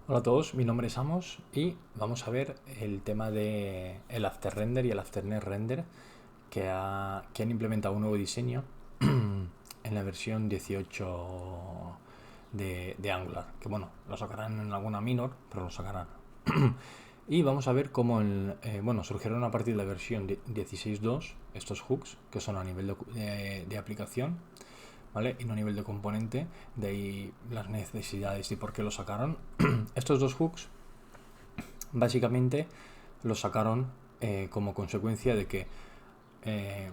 Hola a todos, mi nombre es Amos y vamos a ver el tema de el After Render y el Afternet Render que han implementado un nuevo diseño en la versión 18 de Angular. Que bueno, lo sacarán en alguna minor, pero lo sacarán. Y vamos a ver cómo surgieron a partir de la versión 16.2 estos hooks que son a nivel de aplicación, ¿vale? Y no a nivel de componente, de ahí las necesidades y por qué lo sacaron. Estos dos hooks básicamente los sacaron como consecuencia de que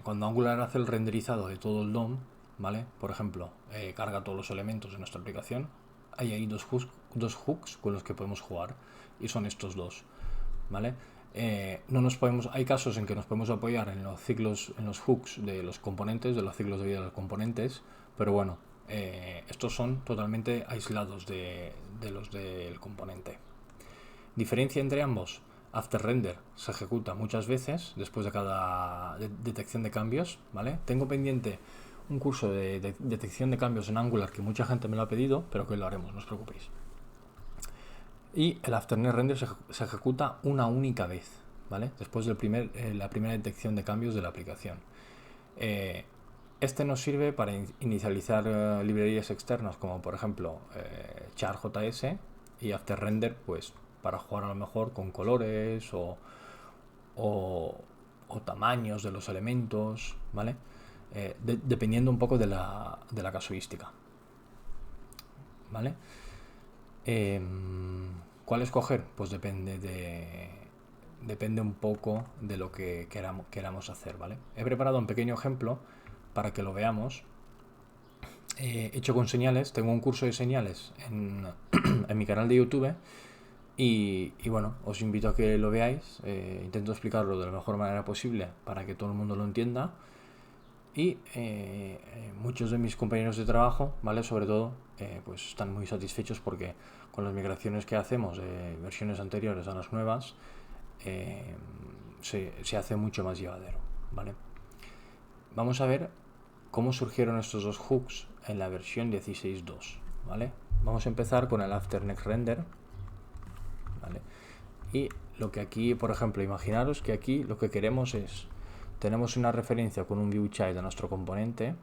cuando Angular hace el renderizado de todo el DOM, ¿vale? Por ejemplo, carga todos los elementos de nuestra aplicación, hay ahí dos hooks con los que podemos jugar y son estos dos, ¿vale? No nos podemos, hay casos en que nos podemos apoyar en los ciclos, en los hooks de los componentes, de los ciclos de vida de los componentes, pero bueno, estos son totalmente aislados de los del componente. Diferencia entre ambos: After Render se ejecuta muchas veces después de cada detección de cambios, ¿vale? Tengo pendiente un curso de detección de cambios en Angular que mucha gente me lo ha pedido, pero que hoy lo haremos, no os preocupéis. Y el Afternet Render se ejecuta una única vez, ¿vale? Después de la primera detección de cambios de la aplicación. Este nos sirve para inicializar librerías externas como por ejemplo char.js, y After Render pues para jugar a lo mejor con colores o, o tamaños de los elementos, ¿vale? Dependiendo un poco de la casuística, ¿vale? Eh, ¿Cuál escoger? Pues depende un poco de lo que queramos hacer, ¿vale? He preparado un pequeño ejemplo para que lo veamos. Hecho con señales, tengo un curso de señales en mi canal de YouTube y bueno, os invito a que lo veáis. Intento explicarlo de la mejor manera posible para que todo el mundo lo entienda. Y muchos de mis compañeros de trabajo, ¿vale? Sobre todo, pues están muy satisfechos porque con las migraciones que hacemos de versiones anteriores a las nuevas, se hace mucho más llevadero, ¿vale? Vamos a ver cómo surgieron estos dos hooks en la versión 16.2, ¿vale? Vamos a empezar con el Afternet Render, ¿vale? Y lo que aquí, por ejemplo, imaginaros que aquí lo que queremos es, tenemos una referencia con un view child de nuestro componente,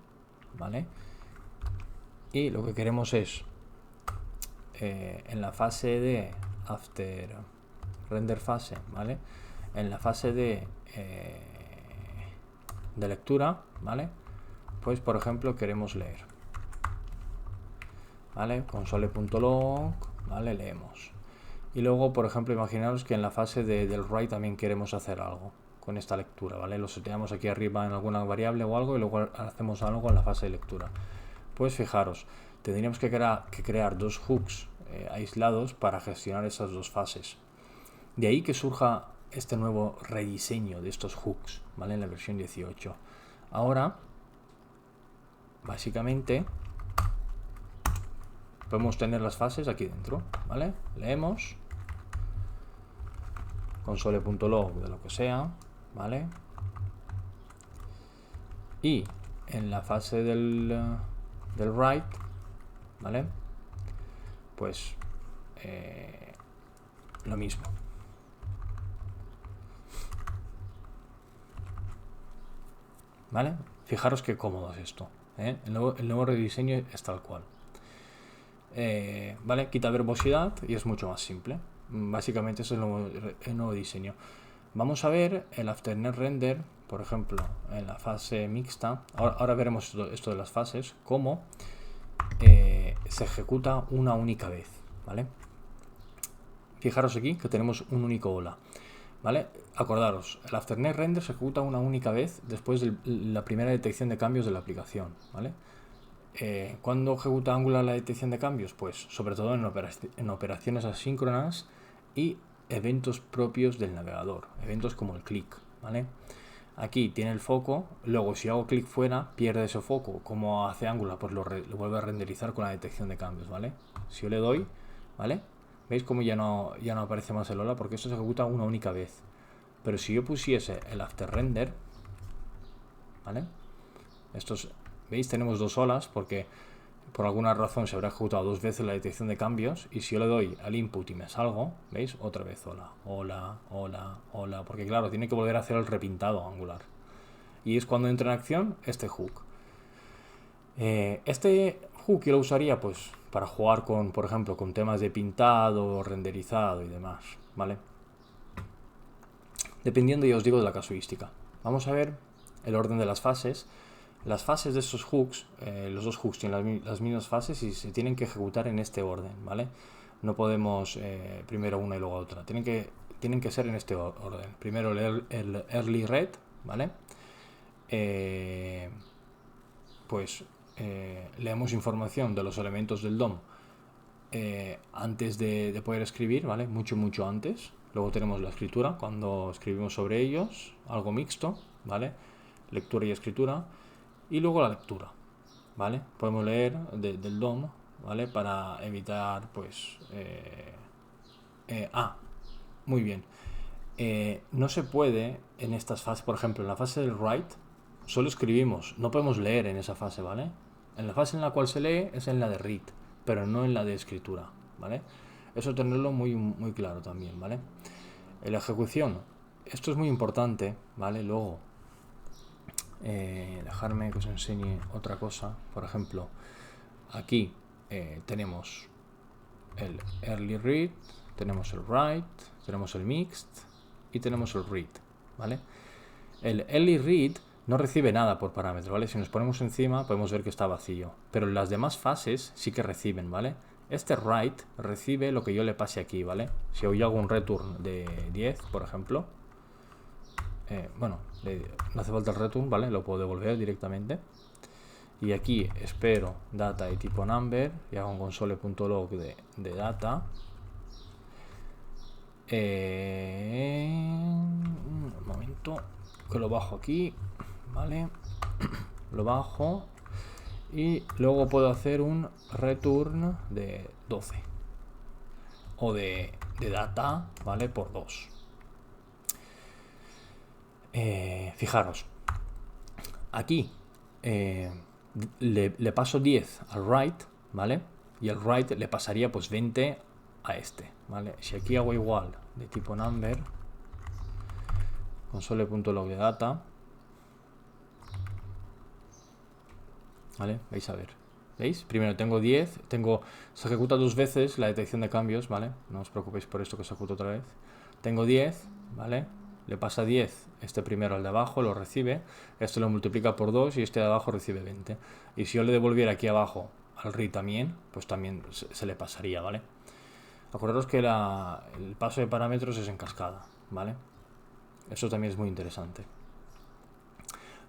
¿vale? Y lo que queremos es, en la fase de after render fase, ¿vale? En la fase de lectura, ¿vale? Pues por ejemplo queremos leer, ¿vale? Console.log, ¿vale? Leemos. Y luego, por ejemplo, imaginaros que en la fase del write también queremos hacer algo con esta lectura, ¿vale? Lo seteamos aquí arriba en alguna variable o algo y luego hacemos algo en la fase de lectura. Pues fijaros, tendríamos que crear dos hooks aislados para gestionar esas dos fases. De ahí que surja este nuevo rediseño de estos hooks, ¿vale? En la versión 18. Ahora, básicamente, podemos tener las fases aquí dentro, ¿vale? Leemos console.log de lo que sea, ¿vale? Y en la fase del write, ¿vale? Pues lo mismo. ¿Vale? Fijaros qué cómodo es esto, ¿eh? El nuevo rediseño es tal cual. ¿Vale? Quita verbosidad y es mucho más simple. Básicamente eso es el nuevo diseño. Vamos a ver el Afternet Render, por ejemplo, en la fase mixta. Ahora veremos esto de las fases, cómo se ejecuta una única vez, ¿vale? Fijaros aquí que tenemos un único hola, ¿vale? Acordaros, el Afternet Render se ejecuta una única vez después de la primera detección de cambios de la aplicación, ¿vale? ¿Cuándo ejecuta Angular la detección de cambios? Pues sobre todo en operaciones asíncronas y eventos propios del navegador, eventos como el click, ¿vale? Aquí tiene el foco, luego si hago clic fuera pierde ese foco. Como hace Angular, pues lo vuelve a renderizar con la detección de cambios, ¿vale? Si yo le doy, ¿vale? ¿Veis cómo ya no aparece más el hola? Porque esto se ejecuta una única vez. Pero si yo pusiese el after render, ¿vale? Estos, ¿veis? Tenemos dos olas porque por alguna razón se habrá ejecutado 2 veces la detección de cambios, y si yo le doy al input y me salgo, ¿veis? Otra vez hola, hola, hola, hola, porque claro, tiene que volver a hacer el repintado Angular. Y es cuando entra en acción este hook. Este hook yo lo usaría pues para jugar con, por ejemplo, con temas de pintado, renderizado y demás, ¿vale? Dependiendo, ya os digo, de la casuística. Vamos a ver el orden de las fases. Las fases de estos hooks, los dos hooks tienen las mismas fases y se tienen que ejecutar en este orden, ¿vale? No podemos primero una y luego otra. Tienen que ser en este orden. Primero el early read, ¿vale? Pues leemos información de los elementos del DOM antes de poder escribir, ¿vale? Mucho antes. Luego tenemos la escritura, cuando escribimos sobre ellos, algo mixto, ¿vale? Lectura y escritura. Y luego la lectura, ¿vale? Podemos leer del DOM, ¿vale? Para evitar, pues... muy bien. No se puede en estas fases, por ejemplo, en la fase del write, solo escribimos, no podemos leer en esa fase, ¿vale? En la fase en la cual se lee es en la de read, pero no en la de escritura, ¿vale? Eso tenerlo muy claro también, ¿vale? En la ejecución, esto es muy importante, ¿vale? Luego, dejarme que os enseñe otra cosa. Por ejemplo, aquí tenemos el early read, tenemos el write, tenemos el mixed y tenemos el read, ¿vale? El early read no recibe nada por parámetro, ¿vale? Si nos ponemos encima podemos ver que está vacío, pero las demás fases sí que reciben, ¿vale? Este write recibe lo que yo le pase aquí, ¿vale? Si hoy hago un return de 10, por ejemplo, bueno, no hace falta el return, ¿vale? Lo puedo devolver directamente. Y aquí espero data de tipo number y hago un console.log de data. Un momento, que lo bajo aquí, ¿vale? Lo bajo y luego puedo hacer un return de 12 o de data, ¿vale? Por 2. Fijaros, aquí le paso 10 al write, ¿vale? Y al write le pasaría pues 20 a este, ¿vale? Si aquí hago igual de tipo number, console.log de data, ¿vale? Vais a ver, ¿veis? Primero tengo 10, se ejecuta 2 veces la detección de cambios, ¿vale? No os preocupéis por esto que se ejecuta otra vez. Tengo 10, ¿vale? Le pasa 10 este primero al de abajo, lo recibe, este lo multiplica por 2 y este de abajo recibe 20. Y si yo le devolviera aquí abajo al read también, pues también se le pasaría, ¿vale? Acordaros que el paso de parámetros es en cascada, ¿vale? Eso también es muy interesante.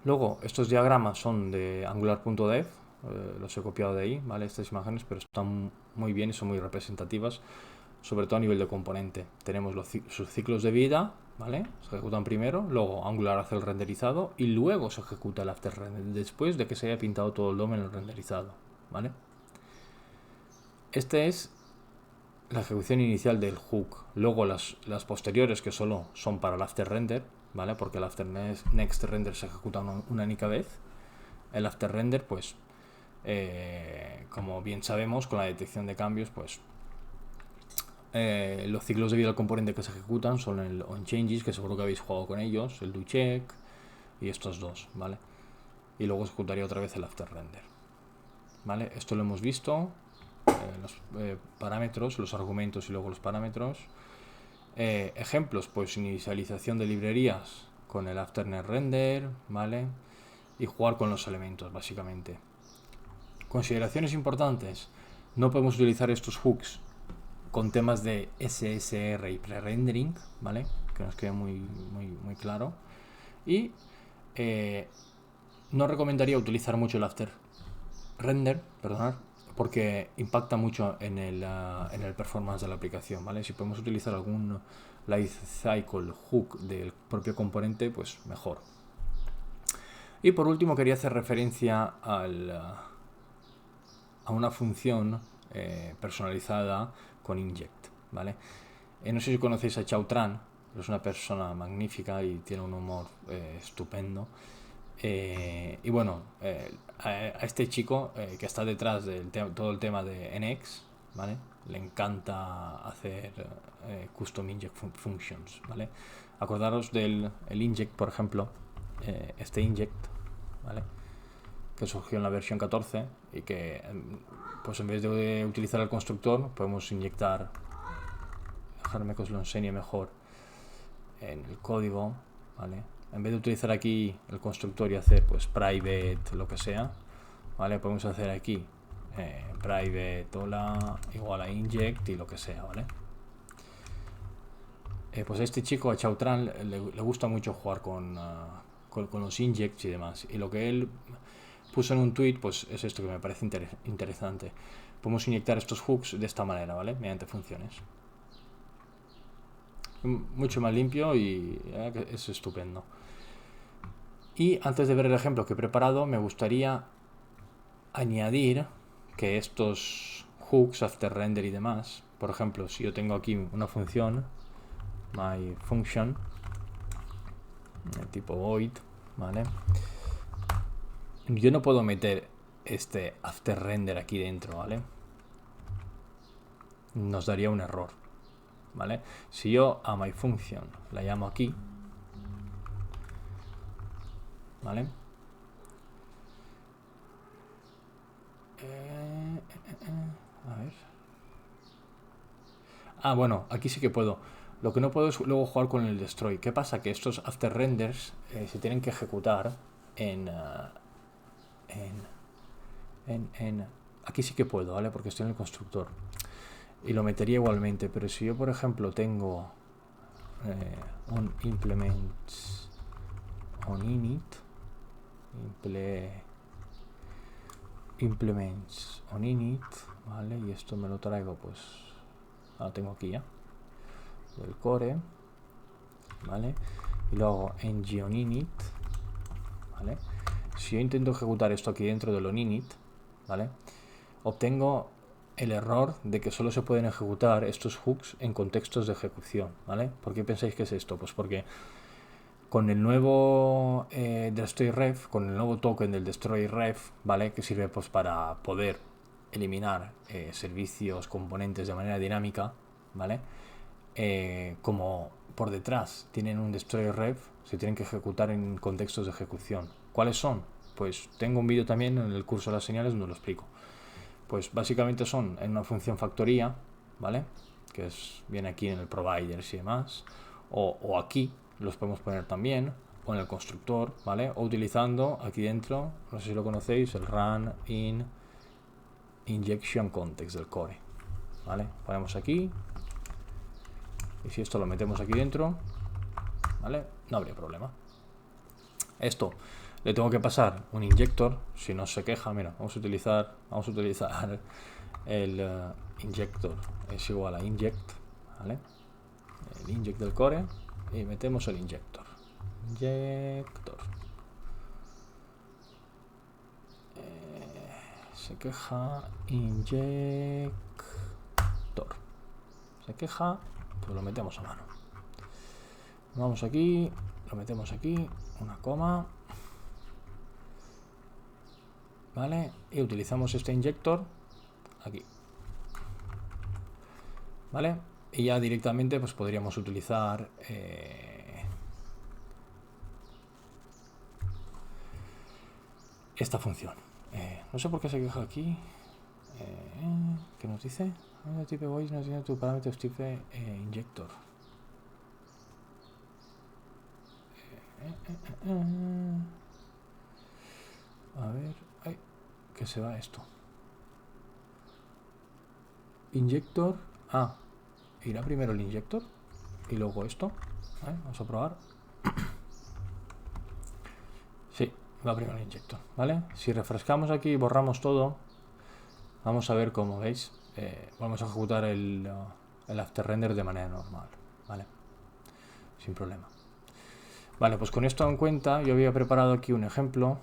Luego, estos diagramas son de angular.dev, los he copiado de ahí, ¿vale? Estas imágenes, pero están muy bien y son muy representativas, sobre todo a nivel de componente. Tenemos sus ciclos de vida, ¿vale? Se ejecutan primero, luego Angular hace el renderizado y luego se ejecuta el after render, después de que se haya pintado todo el DOM en el renderizado, ¿vale? Este es la ejecución inicial del hook. Luego las posteriores, que solo son para el after render, ¿vale? Porque el after next render se ejecuta una única vez. El after render, pues, como bien sabemos, con la detección de cambios, pues, los ciclos de vida del componente que se ejecutan son el onChanges, que seguro que habéis jugado con ellos, el doCheck y estos dos, ¿vale? Y luego ejecutaría otra vez el after render, ¿vale? Esto lo hemos visto. Los parámetros, los argumentos y luego los parámetros. Ejemplos, pues inicialización de librerías con el afternet render, ¿vale? Y jugar con los elementos, básicamente. Consideraciones importantes: no podemos utilizar estos hooks con temas de SSR y pre-rendering, ¿vale? Que nos quede muy claro. Y no recomendaría utilizar mucho el after render, perdonad, porque impacta mucho en el performance de la aplicación, ¿vale? Si podemos utilizar algún lifecycle hook del propio componente, pues mejor. Y por último quería hacer referencia a una función personalizada con inject, ¿vale? No sé si conocéis a Chao Tran, es una persona magnífica y tiene un humor estupendo. Y bueno, a este chico que está detrás de todo el tema de NX, ¿vale? Le encanta hacer custom inject functions, ¿vale? Acordaros del el inject, por ejemplo, este inject, ¿vale? Que surgió en la versión 14 y que pues en vez de utilizar el constructor podemos inyectar, dejarme que os lo enseñe mejor en el código, ¿vale? En vez de utilizar aquí el constructor y hacer pues private lo que sea, ¿vale? Podemos hacer aquí private hola igual a inject y lo que sea, ¿vale? Pues a este chico, a Chautran, le gusta mucho jugar con los injects y demás. Y lo que él puso en un tweet, pues es esto que me parece interesante. Podemos inyectar estos hooks de esta manera, ¿vale? Mediante funciones. Mucho más limpio y es estupendo. Y antes de ver el ejemplo que he preparado, me gustaría añadir que estos hooks, after render y demás, por ejemplo, si yo tengo aquí una función, my function, tipo void, ¿vale? Yo no puedo meter este after render aquí dentro, ¿vale? Nos daría un error, ¿vale? Si yo a my function la llamo aquí, ¿vale? A ver. Ah, bueno, aquí sí que puedo. Lo que no puedo es luego jugar con el destroy. ¿Qué pasa? Que estos after renders se tienen que ejecutar aquí sí que puedo, ¿vale? Porque estoy en el constructor. Y lo metería igualmente. Pero si yo, por ejemplo, tengo un implements on init, implements on init, ¿vale? Y esto me lo traigo, pues, lo tengo aquí ya, del core, ¿vale? Y luego en onInit, ¿vale? Si yo intento ejecutar esto aquí dentro del onInit, ¿vale? Obtengo el error de que solo se pueden ejecutar estos hooks en contextos de ejecución, ¿vale? ¿Por qué pensáis que es esto? Pues porque con el nuevo destroy-ref, con el nuevo token del destroy-ref, ¿vale? Que sirve pues para poder eliminar servicios, componentes de manera dinámica, ¿vale? Como por detrás tienen un destroy-ref, se tienen que ejecutar en contextos de ejecución. ¿Cuáles son? Pues tengo un vídeo también en el curso de las señales donde lo explico. Pues básicamente son en una función factoría, ¿vale? Que viene aquí en el providers y demás, o aquí los podemos poner también, o en el constructor, ¿vale? O utilizando aquí dentro, no sé si lo conocéis, el run in injection context del core, ¿vale? Ponemos aquí, y si esto lo metemos aquí dentro, ¿vale? No habría problema. Esto le tengo que pasar un injector, si no se queja, mira, vamos a utilizar el injector es igual a inject, ¿vale? El inject del core y metemos el injector. Se queja injector. Se queja, pues lo metemos a mano. Vamos aquí, lo metemos aquí, una coma, ¿vale? Y utilizamos este injector aquí, ¿vale? Y ya directamente pues podríamos utilizar esta función. No sé por qué se queja aquí. ¿Qué nos dice? Type voice no tiene tu parámetro type injector. A ver, ay, que se va esto. Injector. Ah, irá primero el injector y luego esto. Vamos a probar. Sí, va primero el injector, ¿vale? Si refrescamos aquí y borramos todo, vamos a ver cómo veis. Vamos a ejecutar el after render de manera normal, ¿vale? Sin problema. Vale, pues con esto en cuenta, yo había preparado aquí un ejemplo,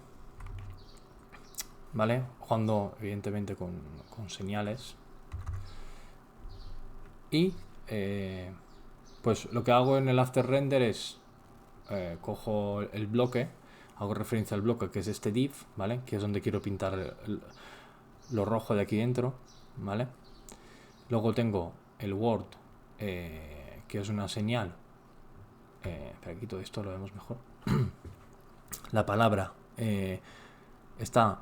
¿vale? Jugando evidentemente con señales. Y pues lo que hago en el after render es cojo el bloque. hago referencia al bloque que es este div, ¿vale? Que es donde quiero pintar lo rojo de aquí dentro, ¿vale? Luego tengo el word, que es una señal. Pero aquí todo esto lo vemos mejor. La palabra está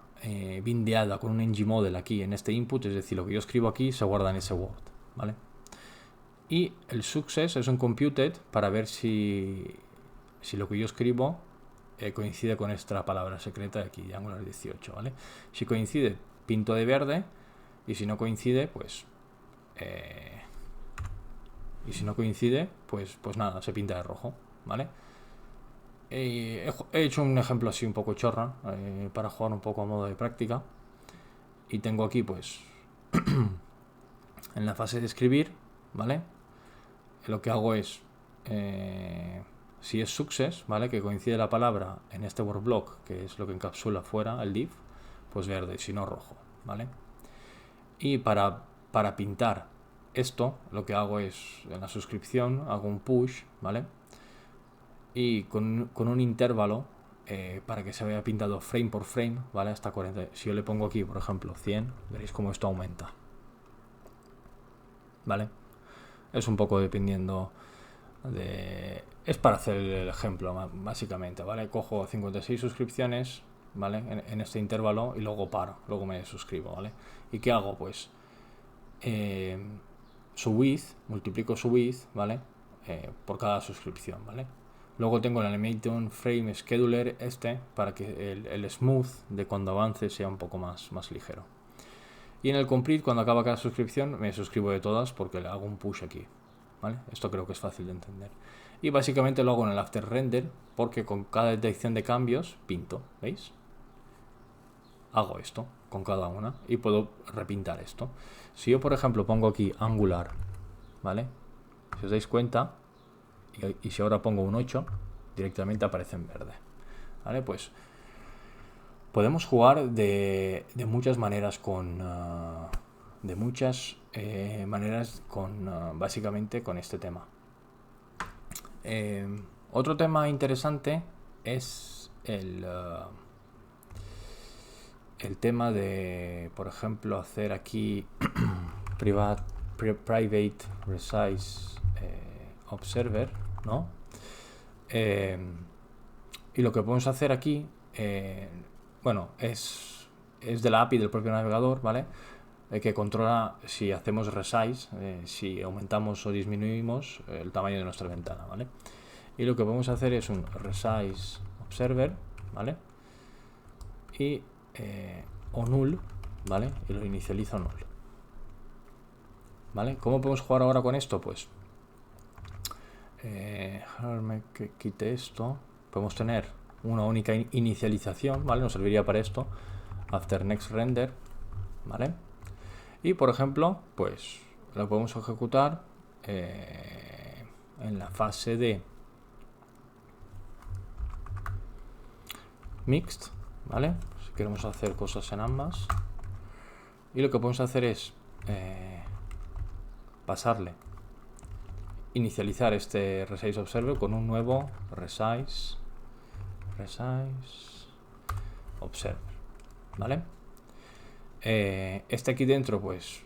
bindeada con un ngModel aquí en este input, es decir, lo que yo escribo aquí se guarda en ese word, ¿vale? Y el success es un computed para ver si lo que yo escribo coincide con esta palabra secreta de aquí, de Angular 18, ¿vale? Si coincide, pinto de verde, y si no coincide, pues pues nada, se pinta de rojo, ¿vale? He hecho un ejemplo así un poco chorra para jugar un poco a modo de práctica, y tengo aquí pues en la fase de escribir, ¿vale? Lo que hago es si es success, ¿vale? Que coincide la palabra en este word block, que es lo que encapsula fuera el div, pues verde, si no rojo, ¿vale? Y para pintar esto, lo que hago es en la suscripción hago un push, ¿vale? Y con un intervalo para que se vea pintado frame por frame, ¿vale? Hasta 40. Si yo le pongo aquí, por ejemplo, 100, veréis cómo esto aumenta, ¿vale? Es un poco dependiendo de... Es para hacer el ejemplo, básicamente, ¿vale? Cojo 56 suscripciones, ¿vale? En este intervalo y luego paro, luego me suscribo, ¿vale? ¿Y qué hago? Pues su width, multiplico su width, ¿vale? Por cada suscripción, ¿vale? Luego tengo el Animation Frame Scheduler para que el smooth de cuando avance sea un poco más ligero. Y en el complete, cuando acaba cada suscripción, me suscribo de todas porque le hago un push aquí, ¿vale? Esto creo que es fácil de entender. Y básicamente lo hago en el after render porque con cada detección de cambios pinto, ¿veis? Hago esto con cada una y puedo repintar esto. Si yo, por ejemplo, pongo aquí Angular, ¿vale? Si os dais cuenta, y si ahora pongo un 8, directamente aparece en verde, ¿vale? Pues podemos jugar de muchas maneras básicamente con este tema. Otro tema interesante es el tema de, por ejemplo, hacer aquí private resize observer, ¿no? Y lo que podemos hacer aquí, bueno, es de la API del propio navegador, ¿vale? Que controla si hacemos resize, si aumentamos o disminuimos el tamaño de nuestra ventana, ¿vale? Y lo que podemos hacer es un resize observer, ¿vale? Y o null, ¿vale? Y lo inicializa o null, ¿vale? ¿Cómo podemos jugar ahora con esto? Pues déjame que quite esto. Podemos tener una única inicialización, ¿vale? Nos serviría para esto, after next render, ¿vale? Y por ejemplo, pues lo podemos ejecutar en la fase de mixed, ¿vale? Si queremos hacer cosas en ambas. Y lo que podemos hacer es pasarle, inicializar este resize observer con un nuevo resize observer, ¿vale? Este aquí dentro, pues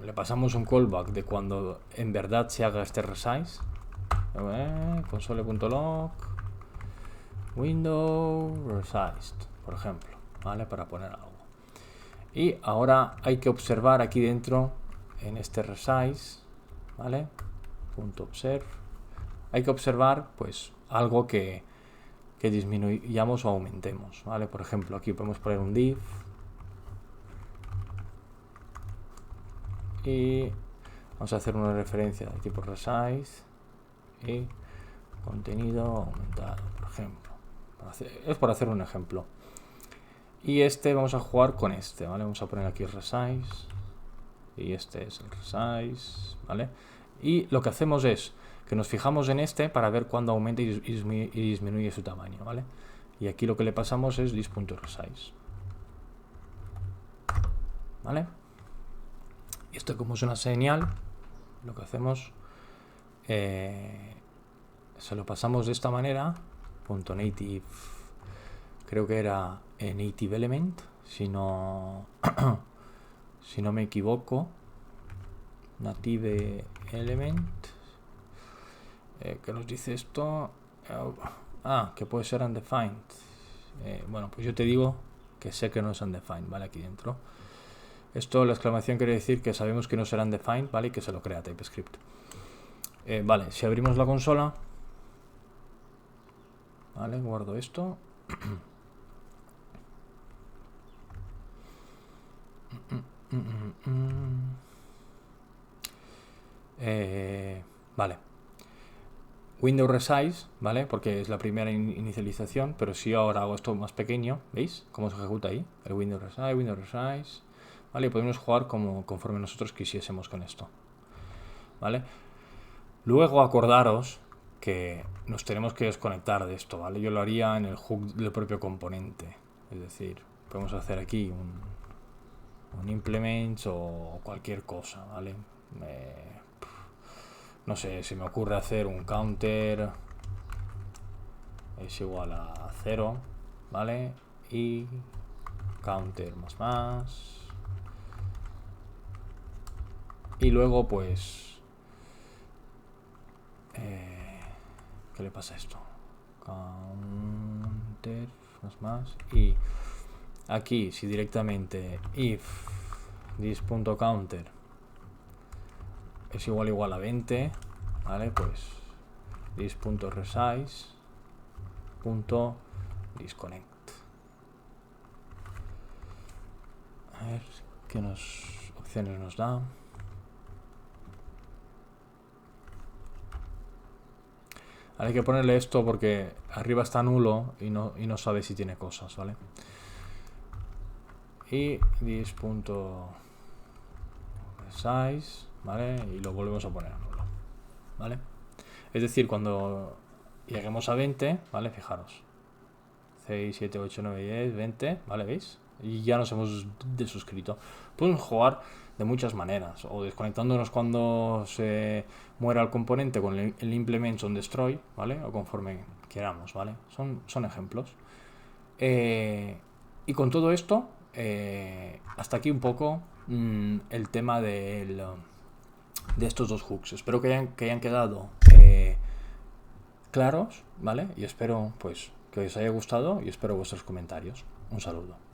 le pasamos un callback de cuando en verdad se haga este resize, console.log window resized, por ejemplo, ¿vale? Para poner algo. Y ahora hay que observar aquí dentro en este resize, ¿vale? .observe. Hay que observar pues algo que disminuyamos o aumentemos, ¿vale? Por ejemplo, aquí podemos poner un div y vamos a hacer una referencia de tipo resize y contenido aumentado, por ejemplo. Es por hacer un ejemplo. Y vamos a jugar con ¿vale? Vamos a poner aquí resize y este es el resize, ¿vale? Y lo que hacemos es que nos fijamos en para ver cuándo aumenta y disminuye su tamaño, ¿vale? Y aquí lo que le pasamos es this.resize, ¿vale? Y esto, como es una señal, lo que hacemos se lo pasamos de esta manera, .native creo que era native element, si no, si no me equivoco, native element, ¿qué nos dice esto? Que puede ser undefined. Bueno, pues yo te digo que sé que no es undefined, ¿vale? Aquí dentro. Esto, la exclamación quiere decir que sabemos que no será undefined, ¿vale? Y que se lo crea TypeScript. Vale, si abrimos la consola, ¿vale? Guardo esto. Vale. Windows resize, ¿vale? Porque es la primera inicialización, pero si ahora hago esto más pequeño, ¿veis? Cómo se ejecuta ahí, el Windows resize, ¿vale? Y podemos jugar conforme nosotros quisiésemos con esto, ¿vale? Luego acordaros que nos tenemos que desconectar de esto, ¿vale? Yo lo haría en el hook del propio componente, es decir, podemos hacer aquí un implement o cualquier cosa, ¿vale? No sé, se me ocurre hacer un counter es igual a 0, ¿vale? Y counter más. Y luego pues ¿qué le pasa a esto? Counter más. Y aquí si directamente if this.counter es igual a 20, ¿vale? Pues this.resize.disconnect. A ver qué opciones nos da. Hay que ponerle esto porque arriba está nulo y no sabe si tiene cosas, ¿vale? Y this.resize, ¿vale? Y lo volvemos a poner a nulo, ¿vale? Es decir, cuando lleguemos a 20, ¿vale? Fijaros. 6, 7, 8, 9, 10, 20, ¿vale? ¿Veis? Y ya nos hemos desuscrito. Podemos jugar de muchas maneras, o desconectándonos cuando se muera el componente con el implement on destroy, ¿vale? O conforme queramos, ¿vale? Son ejemplos. Y con todo esto, hasta aquí un poco el tema de estos dos hooks. Espero que hayan quedado claros, ¿vale? Y espero pues que os haya gustado y espero vuestros comentarios. Un saludo.